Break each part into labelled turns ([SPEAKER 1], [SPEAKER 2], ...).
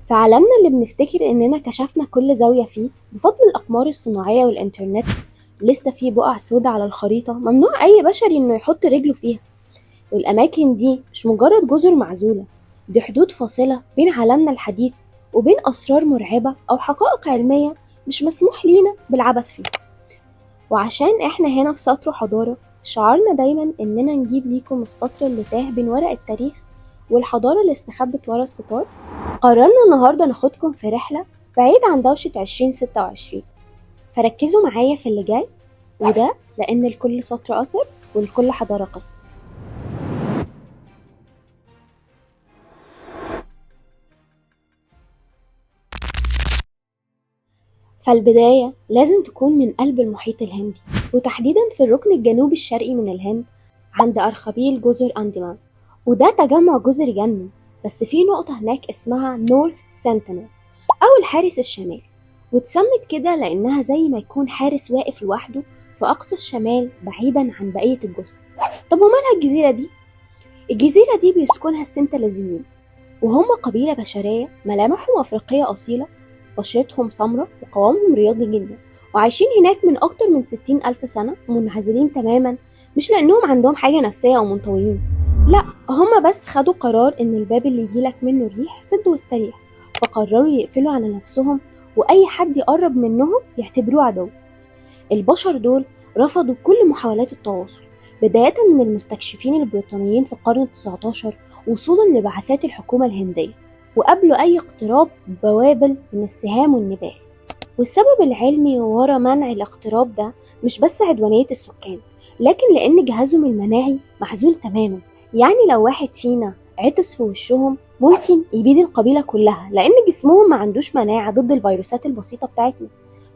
[SPEAKER 1] في عالمنا اللي بنفتكر إننا كشفنا كل زاوية فيه بفضل الأقمار الصناعية والإنترنت، لسه في بقع سودا على الخريطة ممنوع أي بشري إنه يحط رجله فيها. والأماكن دي مش مجرد جزر معزولة، دي حدود فاصلة بين عالمنا الحديث وبين أسرار مرعبة أو حقائق علمية مش مسموح لينا بالعبث فيها. وعشان إحنا هنا في سطر حضارة، شعارنا دايما إننا نجيب ليكم السطر اللي تاه بين ورق التاريخ والحضارة اللي استخبت ورا الستار. قررنا النهاردة ناخدكم في رحلة بعيد عن دوشة 2026، فركزوا معايا في اللي جاي، وده لأن لكل سطر أثر ولكل حضارة قصة. فالبداية لازم تكون من قلب المحيط الهندي، وتحديدا في الركن الجنوبي الشرقي من الهند عند أرخبيل جزر أندمان، وده تجمع جزر جنبي. بس في نقطة هناك اسمها نورث سنتينل أو الحارس الشمالي، واتسمت كده لأنها زي ما يكون حارس واقف لوحده في أقصى الشمال بعيدا عن بقية الجزر. طب ومالها الجزيرة دي؟ الجزيرة دي بيسكنها السنتلزيين، وهم قبيلة بشرية ملامحهم أفريقية أصيلة، بشرتهم سمراء وقوامهم رياضي جدا، وعايشين هناك من أكتر من 60,000 سنة منعزلين تماما، مش لأنهم عندهم حاجة نفسية أو منطويين، لا، هما بس خدوا قرار إن الباب اللي يجيلك منه الريح سد واستريح، فقرروا يقفلوا على نفسهم وأي حد يقرب منهم يعتبروه عدو. البشر دول رفضوا كل محاولات التواصل، بداية من المستكشفين البريطانيين في القرن ال19 وصولا لبعثات الحكومة الهندية، وقبلوا أي اقتراب بوابل من السهام والنبال. والسبب العلمي ورا منع الاقتراب ده مش بس عدوانية السكان، لكن لأن جهازهم المناعي محزول تماما. يعني لو واحد فينا عطس في وشهم ممكن يبيد القبيلة كلها، لأن جسمهم ما عندوش مناعة ضد الفيروسات البسيطة بتاعتنا.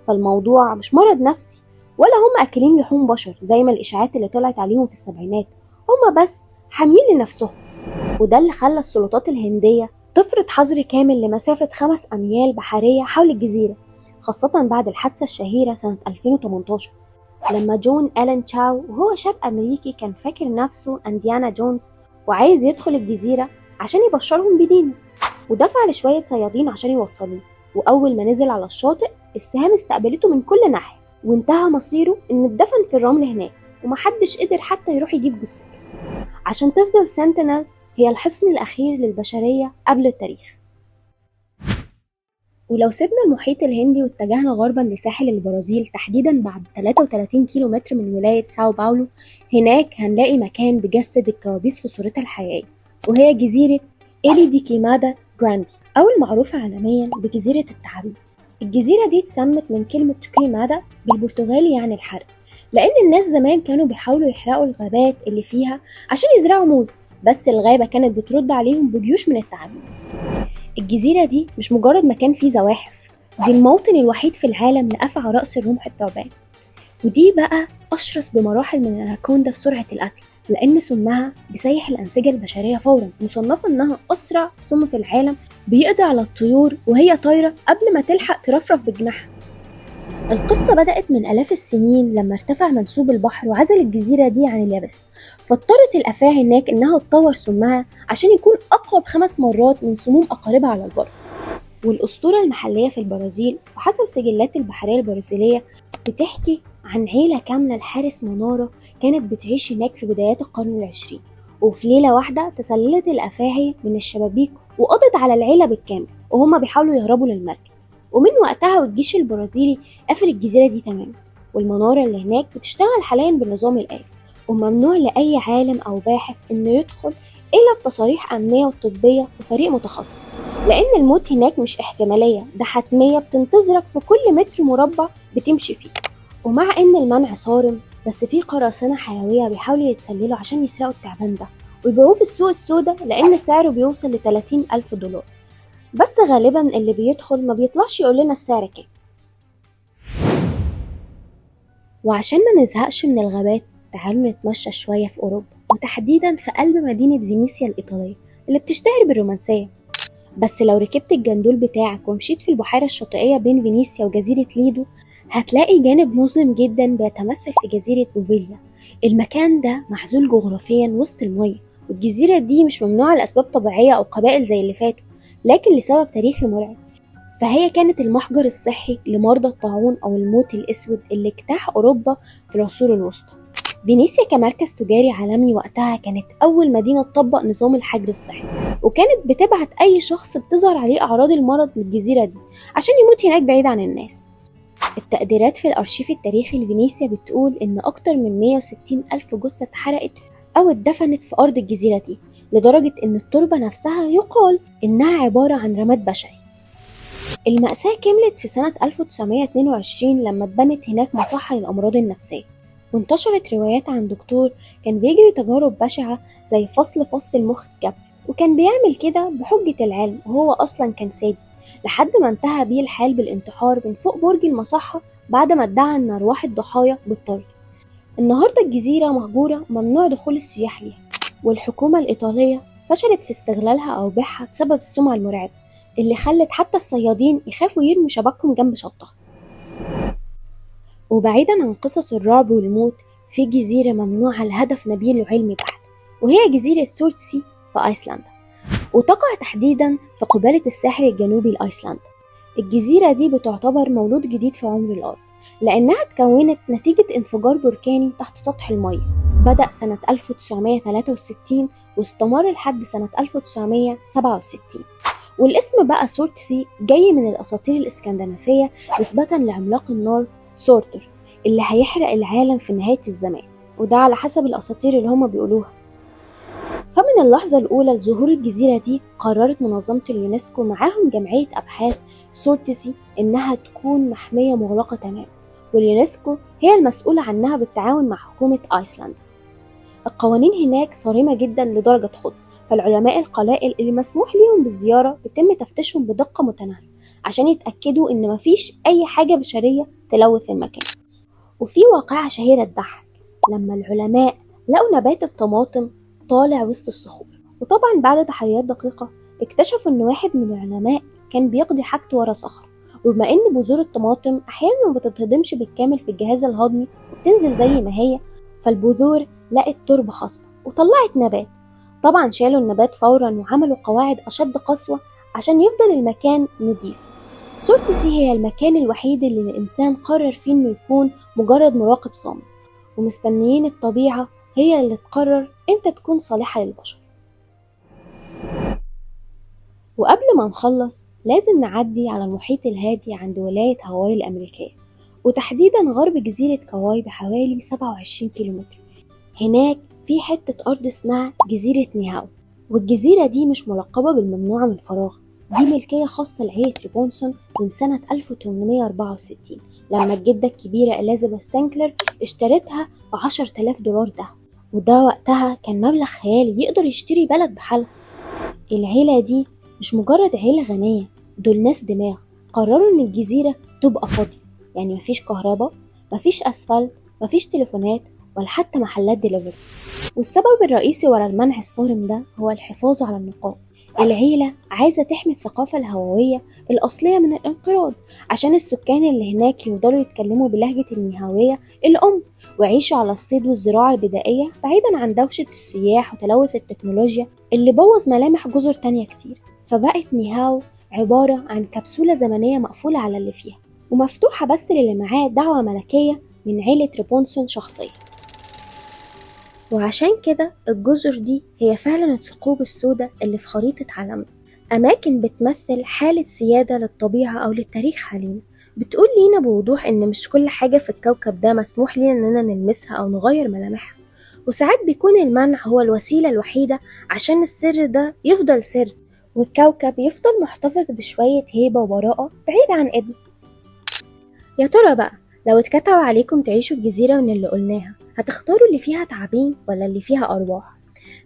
[SPEAKER 1] فالموضوع مش مرض نفسي، ولا هم أكلين لحوم بشر زي ما الإشاعات اللي طلعت عليهم في السبعينات، هم بس حاميين لنفسهم. وده اللي خلى السلطات الهندية تفرض حظر كامل لمسافة 5 أميال بحرية حول الجزيرة، خاصة بعد الحادثة الشهيرة سنة 2018 لما جون ألين تشاو وهو شاب أمريكي كان فاكر نفسه أنديانا جونز وعايز يدخل الجزيرة عشان يبشرهم بدينه، ودفع لشوية صيادين عشان يوصلوه. وأول ما نزل على الشاطئ السهام استقبلته من كل ناحية، وانتهى مصيره إن اتدفن في الرمل هناك، ومحدش قدر حتى يروح يجيب جثته، عشان تفضل سنتينل هي الحصن الأخير للبشرية قبل التاريخ. ولو سيبنا المحيط الهندي واتجهنا غربا لساحل البرازيل، تحديدا بعد 33 كيلو متر من ولاية ساو باولو، هناك هنلاقي مكان بيجسد الكوابيس في صورتها الحقيقية، وهي جزيرة إيلي دي كيمادا جراندي، أو المعروفة عالميا بجزيرة التعابين. الجزيرة دي اتسمت من كلمة كيمادا بالبرتغالي يعني الحرق، لأن الناس زمان كانوا بيحاولوا يحرقوا الغابات اللي فيها عشان يزرعوا موز، بس الغابة كانت بترد عليهم بجيوش من التعابين. الجزيرة دي مش مجرد مكان فيه زواحف، دي الموطن الوحيد في العالم لأفعى رأس الرمح الثعبان، ودي بقى أشرس بمراحل من الأناكوندا في سرعة القتل، لأن سمها بيسيح الأنسجة البشرية فورا، مصنفة إنها أسرع سم في العالم بيقضي على الطيور وهي طايرة قبل ما تلحق ترفرف بجناحها. القصة بدأت من آلاف السنين لما ارتفع منسوب البحر وعزل الجزيرة دي عن اليابسة، فاضطرت الأفاعي هناك إنها تطور سمها عشان يكون أقوى ب5 مرات من سموم أقاربها على البر. والأسطورة المحلية في البرازيل وحسب سجلات البحرية البرازيلية بتحكي عن عيلة كاملة لحارس منارة كانت بتعيش هناك في بدايات القرن العشرين، وفي ليلة واحدة تسللت الأفاعي من الشبابيك وقضت على العيلة بالكامل وهما بيحاولوا يهربوا للمركب. ومن وقتها والجيش البرازيلي قفل الجزيرة دي تماما، والمنارة اللي هناك بتشتغل حاليا بالنظام الآلي، وممنوع لأي عالم أو باحث إنه يدخل إلا بتصاريح أمنية وطبية وفريق متخصص، لأن الموت هناك مش احتمالية، ده حتمية بتنتظرك في كل متر مربع بتمشي فيه. ومع إن المنع صارم، بس في قراصنة حيوية بيحاولوا يتسللوا عشان يسرقوا التعبان ده ويبيعوه في السوق السوداء، لأن سعره بيوصل ل30,000 دولار، بس غالبا اللي بيدخل ما بيطلعش يقول لنا السعر كام. وعشان ما نزهقش من الغابات، تعالوا نتمشى شوية في أوروبا، وتحديدا في قلب مدينة فينيسيا الإيطالية اللي بتشتهر بالرومانسية. بس لو ركبت الجندول بتاعك ومشيت في البحيرة الشاطئية بين فينيسيا وجزيرة ليدو، هتلاقي جانب مظلم جدا بيتمثل في جزيرة بوفيليا. المكان ده معزول جغرافيا وسط المية، والجزيرة دي مش ممنوعة لأسباب طبيعية أو قبائل زي اللي فاتوا، لكن لسبب تاريخي مرعب، فهي كانت المحجر الصحي لمرضى الطاعون أو الموت الأسود اللي اجتاح أوروبا في العصور الوسطى. فينيسيا كمركز تجاري عالمي وقتها كانت أول مدينة تطبق نظام الحجر الصحي، وكانت بتبعت أي شخص بتظهر عليه أعراض المرض للجزيرة دي عشان يموت هناك بعيد عن الناس. التقديرات في الأرشيف التاريخي لفينيسيا بتقول إن أكتر من 160 ألف جثة اتحرقت أو اتدفنت في أرض الجزيرة دي، لدرجة إن التربة نفسها يقال إنها عبارة عن رماد بشري. المأساة كملت في سنة 1922 لما اتبنت هناك مصحة للأمراض النفسية، وانتشرت روايات عن دكتور كان بيجري تجارب بشعة زي فص المخ الجبري، وكان بيعمل كده بحجة العلم وهو أصلا كان سادي، لحد ما انتهى بيه الحال بالانتحار من فوق برج المصحة بعد ما ادعى أن أرواح الضحايا بتطرد. النهاردة الجزيرة مهجورة وممنوع دخول السياح ليها، والحكومة الإيطالية فشلت في استغلالها أو بيعها بسبب السمعة المرعبة اللي خلت حتى الصيادين يخافوا يرموا شبكهم جنب شطها. وبعيدا عن قصص الرعب والموت، في جزيرة ممنوعة لهدف نبيل وعلمي بحت، وهي جزيرة سورتسي في أيسلندا، وتقع تحديدا في قبالة الساحل الجنوبي لأيسلندا. الجزيرة دي بتعتبر مولود جديد في عمر الأرض، لأنها اتكونت نتيجة انفجار بركاني تحت سطح المية بدأ سنة 1963 واستمر لحد سنة 1967. والاسم بقى سورتسي جاي من الأساطير الإسكندنافية نسبة لعملاق النار سورتر اللي هيحرق العالم في نهاية الزمان، وده على حسب الأساطير اللي هما بيقولوها. فمن اللحظة الأولى لظهور الجزيرة دي قررت منظمة اليونسكو معاهم جمعية أبحاث سورتسي إنها تكون محمية مغلقة تماما، واليونسكو هي المسؤولة عنها بالتعاون مع حكومة أيسلندا. القوانين هناك صارمة جدا لدرجة خض، فالعلماء القلائل اللي مسموح ليهم بالزيارة بيتم تفتيشهم بدقة متناهية عشان يتأكدوا إن مفيش أي حاجة بشرية تلوث المكان. وفي واقعة شهيرة تضحك لما العلماء لقوا نبات الطماطم طالع وسط الصخور، وطبعا بعد تحريات دقيقة اكتشفوا إن واحد من العلماء كان بيقضي حاجته ورا صخرة، وبما إن بذور الطماطم أحيانا ما بتتهضمش بالكامل في الجهاز الهضمي وبتنزل زي ما هي، فالبذور لقت تربة خصبة وطلعت نبات. طبعا شالوا النبات فورا وعملوا قواعد أشد قسوة عشان يفضل المكان نظيف. سورتسي هي المكان الوحيد اللي الإنسان قرر فيه إنه يكون مجرد مراقب صامت، ومستنيين الطبيعة هي اللي تقرر إمتى تكون صالحة للبشر. وقبل ما نخلص لازم نعدي على المحيط الهادي عند ولاية هاواي الأمريكية، وتحديدا غرب جزيرة كاواي بحوالي 27 كيلومتر. هناك في حتة أرض اسمها جزيرة نيهاو، والجزيرة دي مش ملقبة بالممنوعة من فراغ، دي ملكية خاصة لعيلة ريبونسون من سنة 1864 لما الجدة الكبيرة إليزابيث سانكلر اشترتها ب$10,000 ده، وده وقتها كان مبلغ خيالي يقدر يشتري بلد بحالها. العيلة دي مش مجرد عيلة غنية، دول ناس دماغ قرروا إن الجزيرة تبقى فاضية، يعني مفيش كهرباء، مفيش أسفلت، مفيش تليفونات، ولا حتى محلات دليفري. والسبب الرئيسي ورا المنع الصارم ده هو الحفاظ على النقاء. العيلة عايزة تحمي الثقافة الهووية الأصلية من الانقراض عشان السكان اللي هناك يفضلوا يتكلموا بلهجة النيهاوية الأم ويعيشوا على الصيد والزراعة البدائية بعيدا عن دوشة السياح وتلوث التكنولوجيا اللي بوظ ملامح جزر تانية كتير. فبقت نيهاو عبارة عن كبسولة زمنية مقفولة على اللي فيها ومفتوحة بس للي معاه دعوة ملكية من عيلة ريبونسون شخصيا. وعشان كده الجزر دي هي فعلا الثقوب السوداء اللي في خريطة عالمنا، أماكن بتمثل حالة سيادة للطبيعة أو للتاريخ حاليا، بتقول لينا بوضوح إن مش كل حاجة في الكوكب ده مسموح لينا إننا نلمسها أو نغير ملامحها، وساعات بيكون المنع هو الوسيلة الوحيدة عشان السر ده يفضل سر والكوكب يفضل محتفظ بشوية هيبة وبراءة بعيد عن إيدنا. يا ترى بقى لو اتكتب عليكم تعيشوا في جزيرة من اللي قلناها، هتختاروا اللي فيها تعابين ولا اللي فيها أرواح؟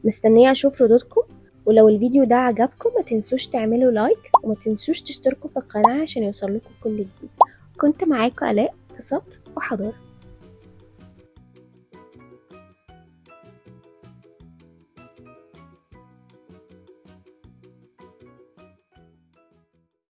[SPEAKER 1] مستنية أشوف ردودكم، ولو الفيديو ده عجبكم ما تنسوش تعملوا لايك وما تنسوش تشتركوا في القناة عشان يوصل لكم كل جديد. كنت معاكم آلاء في صبر وحضارة.